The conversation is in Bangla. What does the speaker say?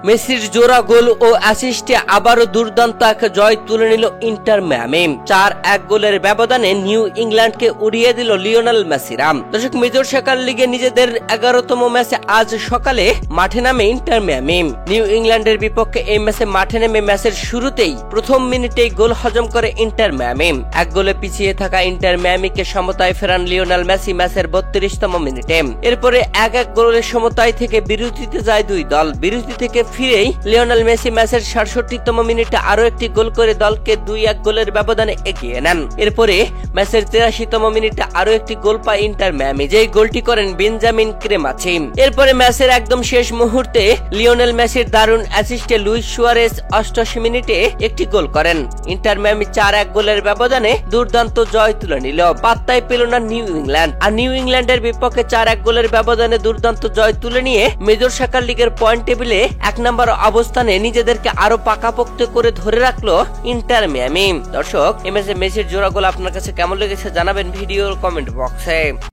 মেসির জোড়া গোল ও অ্যাসিস্টে আবারও দুর্দান্ত এক জয় তুলে নিল ইন্টার মিয়ামি। 4-1 গোলের ব্যবধানে নিউ ইংল্যান্ডকে উড়িয়ে দিল লিওনেল মেসিরা। দর্শক, মেজর সকার লিগে নিজেদের 11তম ম্যাচে আজ সকালে মাঠে নামে ইন্টার মিয়ামি। নিউ ইংল্যান্ডের বিপক্ষে এই ম্যাচে মাঠে নেমে ম্যাচের শুরুতেই প্রথম মিনিটেই গোল হজম করে ইন্টার মিয়ামি। 1 গোলে পিছিয়ে থাকা ইন্টার মিয়ামিকে সমতায় ফেরান লিওনেল মেসি ম্যাচের 32তম মিনিটে। এরপরে 1-1 গোলের সমতায় থেকে বিরতিতে যায় দুই দল। বিরতি থেকে ফিরেই লিওনেল মেসি ম্যাচের 67তম মিনিটে আরো একটি গোল করে দলকে 2-1 গোলের ব্যবধানে এগিয়ে নেন। এরপরে ম্যাচের 83তম মিনিটে আরো একটি গোল পায় ইন্টার মিয়ামি, যেই গোলটি করেন বেঞ্জামিন ক্রেমাচি। এরপরে ম্যাচের একদম শেষ মুহূর্তে লিওনেল মেসির দারুণ অ্যাসিস্টে লুইস সুয়ারেজ 88 মিনিটে একটি গোল করেন। ইন্টার মিয়ামি 4-1 গোলের ব্যবধানে দুর্দান্ত জয় তুলে নিল। পাত্তাই পেল না নিউ ইংল্যান্ড। আর নিউ ইংল্যান্ডের বিপক্ষে 4-1 গোলের ব্যবধানে দুর্দান্ত জয় তুলে নিয়ে মেজর সকার লিগের পয়েন্ট টেবিলে 1 নম্বর অবস্থানে নিজেদেরকে আরো পাকাপোক্ত করে ধরে রাখলো ইন্টার মিয়ামি। দর্শক, এই ম্যাচে মেসির জোড়া গোল আপনার কাছে কেমন লেগেছে জানাবেন ভিডিওর কমেন্ট বক্সে।